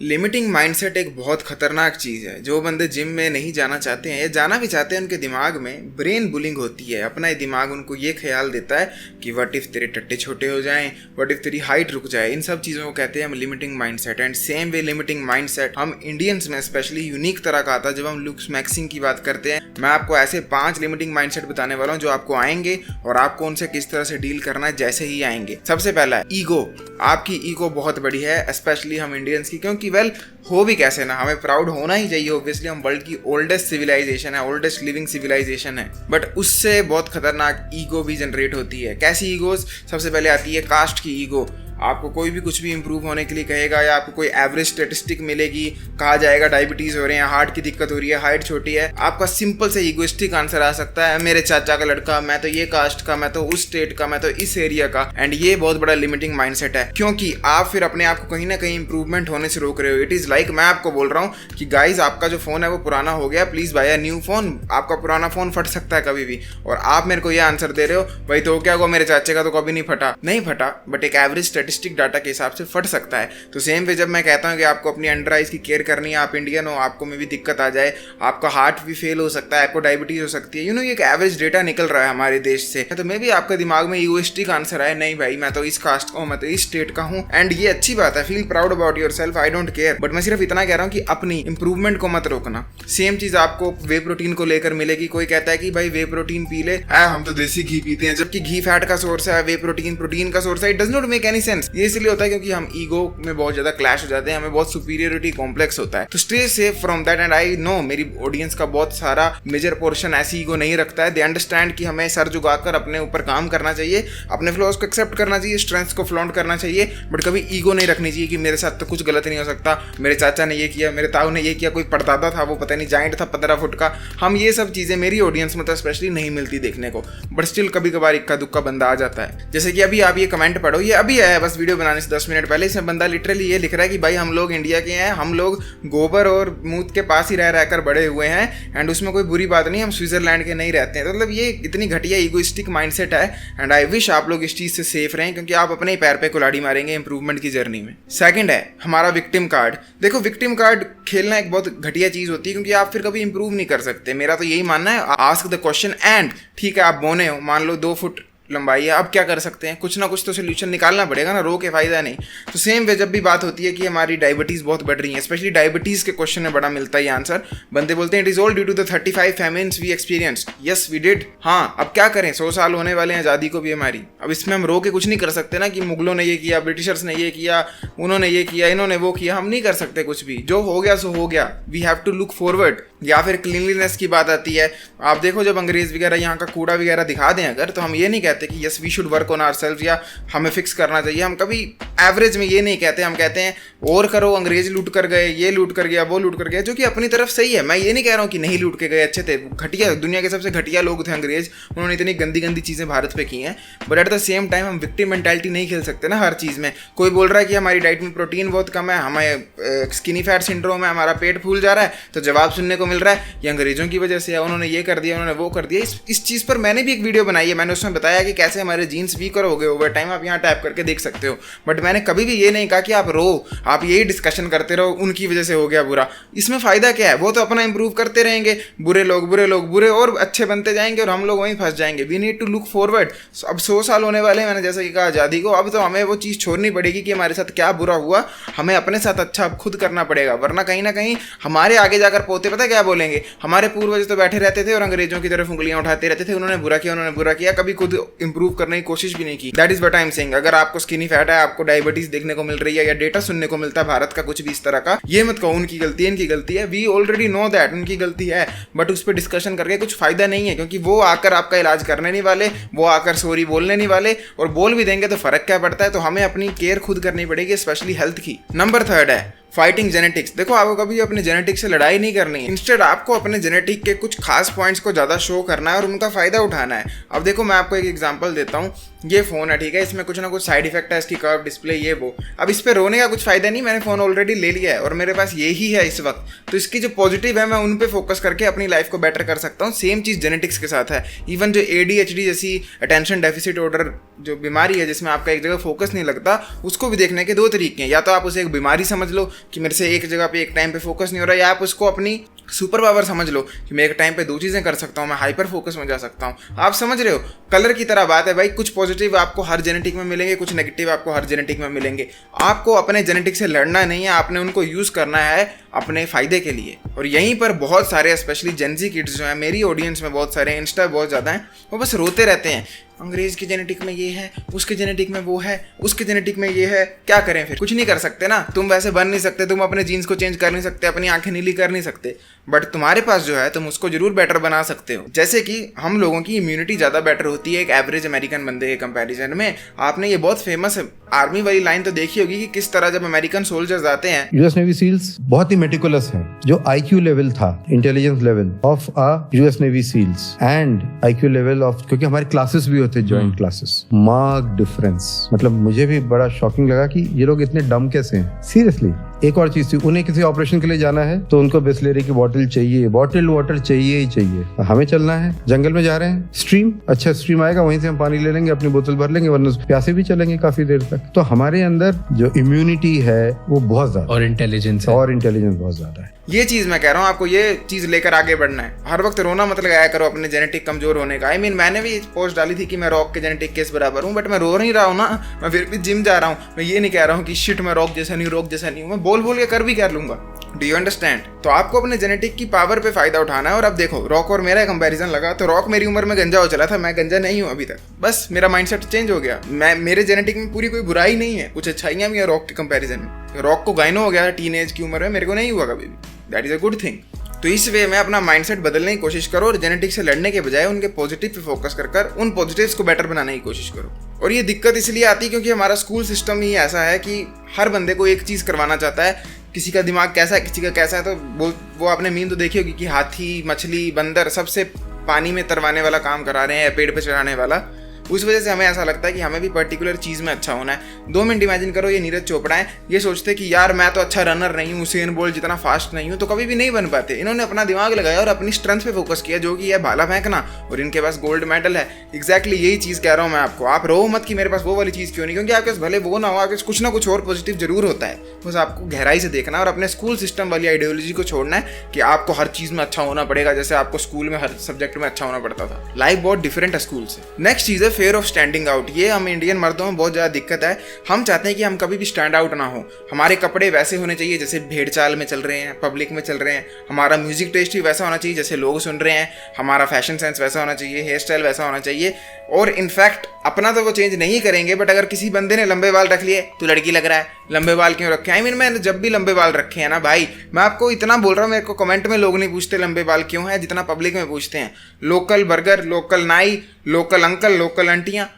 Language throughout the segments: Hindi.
लिमिटिंग माइंडसेट एक बहुत खतरनाक चीज़ है। जो बंदे जिम में नहीं जाना चाहते हैं या जाना भी चाहते हैं, उनके दिमाग में ब्रेन बुलिंग होती है। अपना ही दिमाग उनको ये ख्याल देता है कि व्हाट इफ़ तेरे टट्टे छोटे हो जाएं, व्हाट इफ़ तेरी हाइट रुक जाए। इन सब चीज़ों को कहते हैं हम limiting mindset. And same way limiting mindset हम इंडियंस में स्पेशली यूनिक तरह का आता है जब हम लुक्स मैक्सिंग की बात करते हैं। मैं आपको ऐसे 5 लिमिटिंग माइंडसेट बताने वाला हूँ जो आपको आएंगे और आपको उनसे किस तरह से डील करना है जैसे ही आएंगे। सबसे पहला है ईगो। आपकी ईगो बहुत बड़ी है, स्पेशली हम इंडियंस की, क्योंकि हो भी कैसे ना, हमें प्राउड होना ही चाहिए। ऑब्वियसली हम वर्ल्ड की ओल्डेस्ट सिविलाइजेशन है, ओल्डेस्ट लिविंग सिविलाइजेशन है, बट उससे बहुत खतरनाक ईगो भी जनरेट होती है। कैसी ईगोज? सबसे पहले आती है कास्ट की ईगो। आपको कोई भी कुछ भी इंप्रूव होने के लिए कहेगा या आपको कोई एवरेज स्टेटिस्टिक मिलेगी, कहा जाएगा डायबिटीज़ हो रहे हैं, हार्ट की दिक्कत हो रही है, हाइट छोटी है, आपका सिंपल से ईगोइस्टिक आंसर आ सकता है, मेरे चाचा का लड़का, मैं तो ये कास्ट का, मैं तो उस स्टेट का, मैं तो इस एरिया का। एंड ये बहुत बड़ा लिमिटिंग माइंडसेट है, क्योंकि आप फिर अपने आप को कहीं ना कहीं इंप्रूवमेंट होने से रोक रहे हो। इट इज़ लाइक मैं आपको बोल रहा हूँ कि गाइज आपका जो फ़ोन है वो पुराना हो गया, please buy a new phone. आपका पुराना फ़ोन फट सकता है कभी भी, और आप मेरे को ये आंसर दे रहे हो भाई तो क्या हुआ, मेरे चाचे का तो कभी नहीं फटा। नहीं फटा, बट एक एवरेज स्टेटिस्टिक डाटा के हिसाब से फट सकता है। तो सेम वे जब मैं कहता हूँ कि आपको अपनी अंडर आइज की केयर करनी है, आप इंडियन हो, आपको में भी दिक्कत आ जाए, आपका हार्ट भी फेल हो सकता है, आपको डायबिटीज हो सकती है, ये एक एवरेज डेटा निकल रहा है हमारे देश से, तो मे भी आपके दिमाग में ईगोइस्टिक आंसर आए, नहीं भाई मैं तो इस कास्ट का हूँ, मैं तो इस स्टेट का हूँ। एंड ये अच्छी बात है, feel proud about your self, I don't care. But मैं सिर्फ इतना कह रहा हूँ कि अपनी इंप्रूवमेंट को मत रोकना। सेम चीज आपको वे प्रोटीन को लेकर मिलेगी। कोई कहता है कि भाई वे प्रोटीन पी ले, हम तो देसी घी पीते हैं, जबकि घी फैट का सोर्स है, वे प्रोटीन प्रोटीन का सोर्स है। It does not make any sense. ये इसलिए होता है क्योंकि हम ईगो में बहुत ज्यादा क्लैश हो जाते हैं, हमें बहुत सुपीरियरिटी कॉम्प्लेक्स होता है। तो stay safe from that. And I know मेरी ऑडियंस का बहुत सारा मेजर पोर्शन ऐसी ईगो नहीं रखता है। दे अंडरस्टैंड कि हमें सर झुकाकर अपने ऊपर काम करना चाहिए, अपने फ्लॉज को एक्सेप्ट करना चाहिए, स्ट्रेंथ्स को फ्लॉन्ट करना चाहिए, बट कभी ईगो नहीं रखनी चाहिए कि मेरे साथ तो कुछ गलत नहीं हो सकता, मेरे चाचा ने ये किया, मेरे ताऊ ने ये किया, कोई परदादा था वो पता नहीं जाइंट था 15 फुट का। हम ये सब चीजें मेरी ऑडियंस में तो स्पेशली नहीं मिलती देखने को, बट स्टिल कभी कभार इक्का दुक्का बंदा आ जाता है। जैसे कि अभी आप ये कमेंट पढ़ो, ये अभी आया बस वीडियो बनाने से 10 मिनट पहले। इसमें बंदा लिटरली ये लिख रहा है कि भाई हम लोग इंडिया के हैं, हम लोग गोबर और मूत के पास ही रह रहकर बड़े हुए हैं, एंड उसमें कोई बुरी बात नहीं, हम स्विट्जरलैंड के नहीं रहते हैं। तो मतलब ये इतनी घटिया ईगोइस्टिक माइंडसेट है, एंड आई विश आप लोग इस चीज से सेफ रहें, क्योंकि आप अपने ही पैर पे कुल्हाड़ी मारेंगे इंप्रूवमेंट की जर्नी में। सेकंड है हमारा विक्टिम कार्ड। देखो विक्टिम कार्ड खेलना एक बहुत घटिया चीज होती है, क्योंकि आप फिर कभी इंप्रूव नहीं कर सकते। मेरा तो यही मानना है, आस्क द क्वेश्चन एंड ठीक है आप बोने हो, मान लो 2 फुट लंबाई है, अब क्या कर सकते हैं, कुछ ना कुछ तो सोल्यूशन निकालना पड़ेगा ना, रो के फायदा नहीं। तो सेम वे जब भी बात होती है कि हमारी डायबिटीज़ बहुत बढ़ रही है, स्पेशली डायबिटीज़ के क्वेश्चन में बड़ा मिलता है ये आंसर। बंदे बोलते हैं it is all due to the 35 famines we experienced. Yes we did. हाँ अब क्या करें, 100 साल होने वाले हैं आज़ादी को भी हमारी। अब इसमें हम रो के कुछ नहीं कर सकते ना कि मुगलों ने ये किया, ब्रिटिशर्स ने ये किया, उन्होंने ये किया, इन्होंने वो किया। हम नहीं कर सकते कुछ भी, जो हो गया सो हो गया। We have to look forward. या फिर क्लीनलीनेस की बात आती है, आप देखो जब अंग्रेज वगैरह यहाँ का कूड़ा वगैरह दिखा दें अगर, तो हम ये नहीं कहते कि yes we should work on ourselves या हमें फिक्स करना चाहिए। हम कभी एवरेज में ये नहीं कहते, हम कहते हैं और करो, अंग्रेज लूट कर गए, ये लूट कर गया, वो लूट कर गया, जो कि अपनी तरफ सही है। मैं ये नहीं कह रहा हूँ कि नहीं लूट के गए, अच्छे थे, घटिया, दुनिया के सबसे घटिया लोग थे अंग्रेज, उन्होंने इतनी गंदी गंदी चीज़ें भारत पे की हैं। But at the same time हम विक्टिम मेंटालिटी नहीं खेल सकते ना हर चीज़ में। कोई बोल रहा है कि हमारी डाइट में प्रोटीन बहुत कम है, हमें स्किनी फैट सिंड्रोम है, हमारा पेट फूल जा रहा है, तो जवाब सुनने को मिल रहा है ये अंग्रेजों की वजह से है, उन्होंने ये कर दिया, उन्होंने वो कर दिया। इस चीज़ पर मैंने भी एक वीडियो बनाई है, मैंने उसमें बताया कि कैसे हमारे जीन्स वीकर हो गए ओवर टाइम, आप यहाँ टैप करके देख सकते हो। बट मैंने कभी भी ये नहीं कहा कि आप रो, आप यही डिस्कशन करते रहो उनकी वजह से हो गया बुरा। इसमें फ़ायदा क्या है, वो तो अपना इंप्रूव करते रहेंगे, बुरे लोग बुरे और अच्छे बनते जाएंगे, और हम लोग वहीं फंस जाएंगे। We need to look forward. अब 100 साल होने वाले हैं, मैंने जैसा कि कहा आज़ादी को, अब तो हमें वो चीज़ छोड़नी पड़ेगी कि हमारे साथ क्या बुरा हुआ, हमें अपने साथ अच्छा अब खुद करना पड़ेगा, वरना कहीं ना कहीं हमारे आगे जाकर पोते पता क्या बोलेंगे, हमारे पूर्वज तो बैठे रहते थे और अंग्रेजों की तरफ उंगलियां उठाते रहते थे, उन्होंने बुरा किया, कभी खुद इंप्रूव करने की कोशिश भी नहीं की। That is what I am saying. अगर आपको स्किनी फैट है, आपको डायबिटीज देखने को मिल रही है, या डेटा सुनने को मिलता है भारत का कुछ भी इस तरह का, ये मत कहो उनकी गलती है, इनकी गलती है। वी ऑलरेडी नो दैट उनकी गलती है, बट उस पर डिस्कशन करके कुछ फायदा नहीं है, क्योंकि वो आकर आपका इलाज करने नहीं वाले, वो आकर सॉरी बोलने नहीं वाले, और बोल भी देंगे तो फर्क क्या पड़ता है। तो हमें अपनी केयर खुद करनी पड़ेगी, स्पेशली हेल्थ की। नंबर 3 है फाइटिंग जेनेटिक्स। देखो आपको कभी अपने जेनेटिक्स से लड़ाई नहीं करनी है, इंस्टेड आपको अपने जेनेटिक के कुछ खास पॉइंट्स को ज़्यादा शो करना है और उनका फ़ायदा उठाना है। अब देखो मैं आपको एक एग्जांपल देता हूँ ये फ़ोन है, ठीक है, इसमें कुछ ना कुछ साइड इफेक्ट है, इसकी कर्व डिस्प्ले ये वो। अब इस पे रोने का कुछ फ़ायदा नहीं, मैंने फ़ोन ऑलरेडी ले लिया है और मेरे पास यही है इस वक्त, तो इसकी जो पॉजिटिव है मैं उन पे फोकस करके अपनी लाइफ को बेटर कर सकता हूँ। सेम चीज़ जेनेटिक्स के साथ है। इवन जो ADHD जैसी अटेंशन डेफिसिट ऑर्डर जो बीमारी है जिसमें आपका एक जगह फोकस नहीं लगता, उसको भी देखने के 2 तरीके हैं। या तो आप उसे एक बीमारी समझ लो कि मेरे से एक जगह पे एक टाइम पे फोकस नहीं हो रहा, या आप उसको अपनी सुपर पावर समझ लो कि मैं एक टाइम पे 2 चीज़ें कर सकता हूँ, मैं हाइपर फोकस में जा सकता हूँ। आप समझ रहे हो, कलर की तरह बात है भाई। कुछ पॉजिटिव आपको हर जेनेटिक में मिलेंगे, कुछ नेगेटिव आपको हर जेनेटिक में मिलेंगे। आपको अपने जेनेटिक से लड़ना नहीं है, आपने उनको यूज़ करना है अपने फ़ायदे के लिए। और यहीं पर बहुत सारे स्पेशली जेनजी किड्स जो हैं, मेरी ऑडियंस में बहुत सारे, इंस्टा बहुत ज़्यादा हैं, वो बस रोते रहते हैं, अंग्रेज़ की जेनेटिक में ये है, उसके जेनेटिक में वो है, उसके जेनेटिक में ये है। क्या करें फिर? कुछ नहीं कर सकते ना, तुम वैसे बन नहीं सकते, तुम अपने जीन्स को चेंज कर नहीं सकते, अपनी आंखें नीली कर नहीं सकते, बट तुम्हारे पास जो है तुम उसको जरूर बेटर बना सकते हो। जैसे कि हम लोगों की इम्यूनिटी ज़्यादा बेटर होती है एक एवरेज अमेरिकन बंदे के कंपैरिजन में। आपने ये बहुत फेमस आर्मी वाली लाइन तो देखी होगी कि किस तरह जब अमेरिकन सोल्जर्स आते हैं, यूएस नेवी सील्स बहुत ही मेटिकुलस हैं। जो IQ लेवल था, intelligence level of US Navy SEALs and IQ level of, क्योंकि हमारे क्लासेस भी होते हैं जॉइंट क्लासेस, मार्क डिफरेंस। मतलब मुझे भी बड़ा शॉकिंग लगा कि ये लोग इतने डम कैसे हैं, सीरियसली। एक और चीज थी, उन्हें किसी ऑपरेशन के लिए जाना है तो उनको बिस्लेरी की बोतल चाहिए, बॉटल वाटर चाहिए ही चाहिए। हमें चलना है, जंगल में जा रहे हैं, स्ट्रीम, अच्छा स्ट्रीम आएगा, वहीं से हम पानी ले लेंगे, अपनी बोतल भर लेंगे, वरना प्यासे भी चलेंगे काफी देर तक। तो हमारे अंदर जो इम्यूनिटी है वो बहुत ज्यादा, और इंटेलिजेंस बहुत ज्यादा है। ये चीज़ मैं कह रहा हूँ, आपको ये चीज़ लेकर आगे बढ़ना है। हर वक्त रोना मत लगाया करो अपने जेनेटिक कमजोर होने का। मैंने भी पोस्ट डाली थी कि मैं रॉक के जेनेटिक केस बराबर हूँ, बट मैं रो नहीं रहा हूँ ना, मैं फिर भी जिम जा रहा हूँ। मैं ये नहीं कह रहा हूँ कि शिट मैं रॉक जैसा नहीं हूँ, मैं बोल के कर भी कर लूंगा। Do you understand? तो आपको अपने जेनेटिक की पावर पे फायदा उठाना है। और अब देखो, रॉक और मेरा कंपैरिजन लगा तो रॉक मेरी उम्र में गंजा हो चला था, मैं गंजा नहीं हूँ अभी तक, बस मेरा माइंडसेट चेंज हो गया। मेरे जेनेटिक में पूरी कोई बुराई नहीं है, कुछ अच्छाइयाँ भी है रॉक के कंपैरिजन में। रॉक को गायनो हो गया टीनेज की उम्र में, मेरे को नहीं हुआ कभी भी, that is a good thing. तो इस वे में अपना माइंडसेट बदलने की कोशिश करो और जेनेटिक से लड़ने के बजाय उनके पॉजिटिव पे फोकस कर उन पॉजिटिव्स को बेटर बनाने की कोशिश करो। और ये दिक्कत इसलिए आती है क्योंकि हमारा स्कूल सिस्टम ही ऐसा है कि हर बंदे को एक चीज़ करवाना चाहता है। किसी का दिमाग कैसा है, किसी का कैसा है, तो वो आपने मीम तो देखी होगी कि हाथी, मछली, बंदर सबसे पानी में तरवाने वाला काम करा रहे हैं या पेड़ पे चढ़ाने वाला। उस वजह से हमें ऐसा लगता है कि हमें भी पर्टिकुलर चीज़ में अच्छा होना है। 2 मिनट इमेजिन करो, ये नीरज चोपड़ा है, ये सोचते कि यार मैं तो अच्छा रनर नहीं हूँ, उसेन बोल्ट जितना फास्ट नहीं हूँ, तो कभी भी नहीं बन पाते। इन्होंने अपना दिमाग लगाया और अपनी स्ट्रेंथ पे फोकस किया, जो कि है भाला फेंकना, और इनके पास गोल्ड मेडल है। एग्जैक्टली यही चीज़ कह रहा हूँ मैं आपको। आप रो मत कि मेरे पास वो वाली चीज़ क्यों नहीं, क्योंकि आपके पास भले वो ना हो, आपके कुछ ना कुछ और पॉजिटिव जरूर होता है। बस आपको गहराई से देखना है और अपने स्कूल सिस्टम वाली आइडियोलॉजी को छोड़ना है कि आपको हर चीज़ में अच्छा होना पड़ेगा, जैसे आपको स्कूल में हर सब्जेक्ट में अच्छा होना पड़ता था। लाइफ बहुत डिफरेंट है स्कूल से। नेक्स्ट चीज़ है फेयर ऑफ स्टैंडिंग आउट। ये हम इंडियन मर्दों में बहुत ज़्यादा दिक्कत है। हम चाहते हैं कि हम कभी भी स्टैंड आउट ना हो। हमारे कपड़े वैसे होने चाहिए जैसे भेड़ चाल में चल रहे हैं, पब्लिक में चल रहे हैं। हमारा म्यूजिक टेस्ट भी वैसा होना चाहिए जैसे लोग सुन रहे हैं। हमारा फैशन सेंस वैसा होना चाहिए, हेयर स्टाइल वैसा होना चाहिए। और इनफैक्ट अपना तो वो चेंज नहीं करेंगे, बट अगर किसी बंदे ने लंबे बाल रख लिए तो लड़की लग रहा है, लंबे बाल क्यों रखे? मैंने जब भी लंबे बाल रखे हैं ना भाई, मैं आपको इतना बोल रहा हूँ, मेरे को कमेंट में लोग नहीं पूछते लंबे बाल क्यों है जितना पब्लिक में पूछते हैं। लोकल बर्गर, लोकल नाई, लोकल अंकल, लोकल आंटियाँ,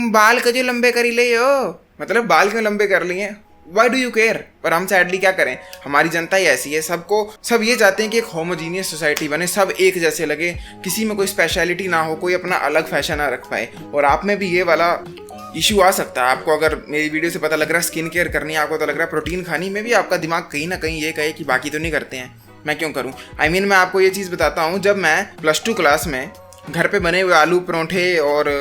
बाल क्यों लंबे कर ही ले हो, मतलब बाल क्यों लंबे कर लिए, वाई डू यू केयर? पर हम सैडली क्या करें, हमारी जनता ही ऐसी है। सब ये चाहते हैं कि एक होमोजीनियस सोसाइटी बने, सब एक जैसे लगे, किसी में कोई स्पेशलिटी ना हो, कोई अपना अलग फैशन ना रख पाए। और आप में भी ये वाला इशू आ सकता है। आपको अगर मेरी वीडियो से पता लग रहा है स्किन केयर करनी है, आपको तो लग रहा है प्रोटीन खानी, में भी आपका दिमाग कहीं ना कहीं ये कहे कि बाकी तो नहीं करते हैं, मैं क्यों करूँ। मैं आपको ये चीज़ बताता हूँ, जब मैं +2 क्लास में घर पे बने हुए आलू परोंठे और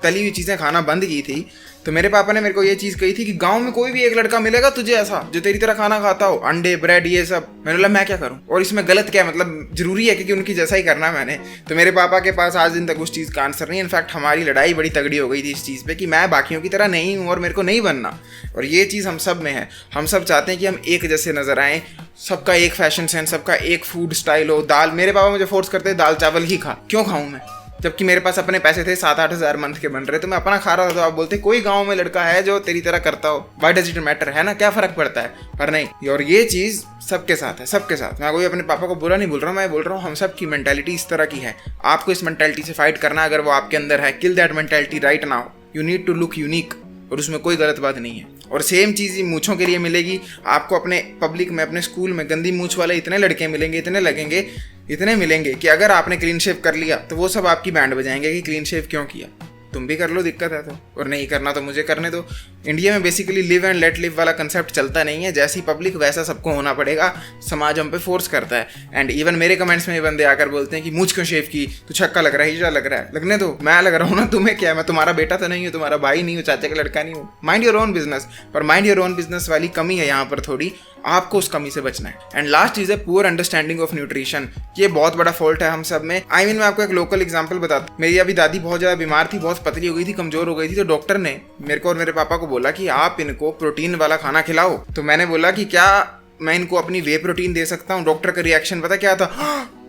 तली हुई चीज़ें खाना बंद की थी, तो मेरे पापा ने मेरे को ये चीज़ कही थी कि गांव में कोई भी एक लड़का मिलेगा तुझे ऐसा जो तेरी तरह खाना खाता हो, अंडे, ब्रेड, ये सब। मैंने बोला मैं क्या करूं, और इसमें गलत क्या है, मतलब जरूरी है क्योंकि उनकी जैसा ही करना मैंने। तो मेरे पापा के पास आज दिन तक उस चीज़ का आंसर नहीं। इनफैक्ट हमारी लड़ाई बड़ी तगड़ी हो गई थी इस चीज़ पर कि मैं बाकियों की तरह नहीं हूँ और मेरे को नहीं बनना। और ये चीज़ हम सब में है, हम सब चाहते हैं कि हम एक जैसे नजर आएँ, सबका एक फैशन सेंस, सबका एक फूड स्टाइल हो। दाल, मेरे पापा मुझे फोर्स करते दाल चावल ही खा, क्यों खाऊं मैं, जबकि मेरे पास अपने पैसे थे 7-8 हज़ार मंथ के बन रहे, तो मैं अपना खा रहा था। तो आप बोलते कोई गांव में लड़का है जो तेरी तरह करता हो, व्हाई डज इट मैटर, है ना, क्या फर्क पड़ता है? पर नहीं, और ये चीज़ सबके साथ है, सबके साथ। मैं कोई अपने पापा को बुरा नहीं बोल रहा हूँ, मैं बोल रहा हूँ हम सब की मेंटालिटी इस तरह की है। आपको इस मेंटालिटी से फाइट करना, अगर वो आपके अंदर है, kill that mentality right now. You need to look unique, और उसमें कोई गलत बात नहीं है। और सेम चीज़ मूंछों के लिए मिलेगी आपको। अपने पब्लिक में, अपने स्कूल में गंदी मूंछ वाले इतने लड़के मिलेंगे, इतने मिलेंगे कि अगर आपने क्लीन शेव कर लिया तो वो सब आपकी बैंड बजाएंगे कि क्लीन शेव क्यों किया। तुम भी कर लो, दिक्कत है तो, और नहीं करना तो मुझे करने दो। इंडिया में basically live and let live वाला कंसेप्ट चलता नहीं है, जैसी पब्लिक वैसा सबको होना पड़ेगा, समाज हम पे फोर्स करता है। एंड इवन मेरे कमेंट्स में ये बंदे आकर बोलते हैं कि मुझ क्यों शेव की, तू छक्का लग रहा है, हीरा लग रहा है, लगने दो, मैं लग रहा हूँ ना, तुम्हें क्या है, मैं तुम्हारा बेटा तो नहीं हूँ, तुम्हारा भाई नहीं हूँ, चाचा का लड़का नहीं हूँ। Mind your own business. पर माइंड योर ओन बिजनेस वाली कमी है यहाँ पर थोड़ी, आपको उस कमी से बचना है। एंड लास्ट चीज है पुअर अंडरस्टैंडिंग ऑफ न्यूट्रिशन। ये बहुत बड़ा फॉल्ट है हम सब में। आई मीन मैं आपको एक लोकल एग्जांपल बताता हूँ। मेरी अभी दादी बहुत ज्यादा बीमार थी, बहुत पतली हो गई थी, कमजोर हो गई थी, तो डॉक्टर ने मेरे को और मेरे पापा को बोला कि आप इनको प्रोटीन वाला खाना खिलाओ। तो मैंने बोला कि क्या मैं इनको अपनी वे प्रोटीन दे सकता हूँ? डॉक्टर का रिएक्शन पता क्या था?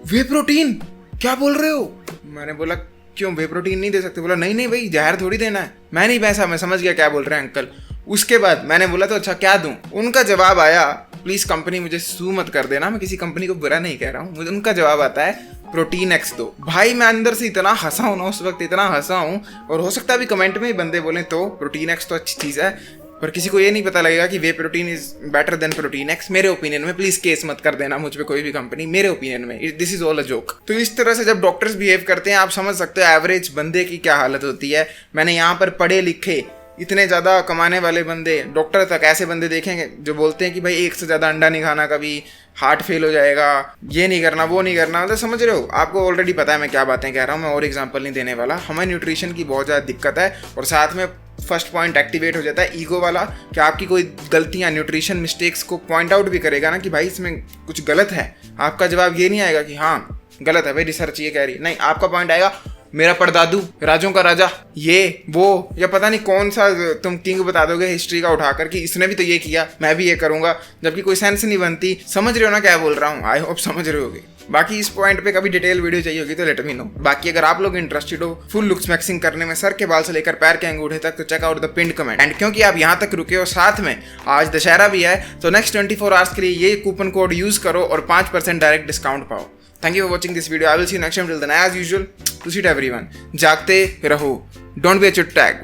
वे प्रोटीन क्या बोल रहे हो? मैंने बोला क्यों, वे प्रोटीन नहीं दे सकते? बोला नहीं नहीं भाई, जहर थोड़ी देना है। मैं नहीं पैसा, मैं समझ गया क्या बोल रहे हैं अंकल। उसके बाद मैंने बोला तो अच्छा क्या दूं? उनका जवाब आया, प्लीज कंपनी मुझे सू मत कर देना, मैं किसी कंपनी को बुरा नहीं कह रहा हूँ, मुझे उनका जवाब आता है प्रोटीन एक्स दो। भाई मैं अंदर से इतना हंसा हूं ना उस वक्त, इतना हंसा हूं, और हो सकता है अभी कमेंट में ही बंदे बोले तो प्रोटीन एक्स तो अच्छी चीज है, पर किसी को ये नहीं पता लगेगा कि whey protein is better than protein x. मेरे ओपिनियन में, प्लीज केस मत कर देना मुझ पे कोई भी कंपनी, मेरे ओपिनियन में this is all a joke. तो इस तरह से जब डॉक्टर्स बिहेव करते हैं, आप समझ सकते हो एवरेज बंदे की क्या हालत होती है। मैंने यहाँ पर पढ़े लिखे इतने ज़्यादा कमाने वाले बंदे, डॉक्टर तक ऐसे बंदे देखेंगे जो बोलते हैं कि भाई एक से ज़्यादा अंडा नहीं खाना, कभी हार्ट फेल हो जाएगा, ये नहीं करना, वो नहीं करना। मतलब समझ रहे हो, आपको ऑलरेडी पता है मैं क्या बातें कह रहा हूँ, मैं और एग्जांपल नहीं देने वाला। हमें न्यूट्रिशन की बहुत ज़्यादा दिक्कत है, और साथ में फर्स्ट पॉइंट एक्टिवेट हो जाता है ईगो वाला, कि आपकी कोई गलतियाँ, न्यूट्रिशन मिस्टेक्स को पॉइंट आउट भी करेगा ना कि भाई इसमें कुछ गलत है। आपका जवाब ये नहीं आएगा कि हाँ गलत है भाई, रिसर्च ये कह रही, नहीं, आपका पॉइंट आएगा मेरा परदादू, राजों का राजा, ये वो, या पता नहीं कौन सा तुम किंग बता दोगे हिस्ट्री का उठाकर कि इसने भी तो ये किया, मैं भी ये करूंगा, जबकि कोई सेंस नहीं बनती। समझ रहे हो ना क्या बोल रहा हूँ? आई होप समझ रहे होगे। बाकी इस पॉइंट पे कभी डिटेल वीडियो चाहिए होगी तो लेट मी नो। बाकी अगर आप लोग इंटरेस्टेड हो फुल लुक्स मैक्सिंग करने में, सर के बाल से लेकर पैर के अंगूठे तक, तो check out the pinned comment. And क्योंकि आप यहाँ तक रुके हो, साथ में आज दशहरा भी है, तो नेक्स्ट 24 आवर्स के लिए ये कूपन कोड यूज करो और 5% डायरेक्ट डिस्काउंट पाओ। Thank you for watching this video. I will see you next time. Till then, as usual, to see everyone. जागते रहो. Don't be a chut tag.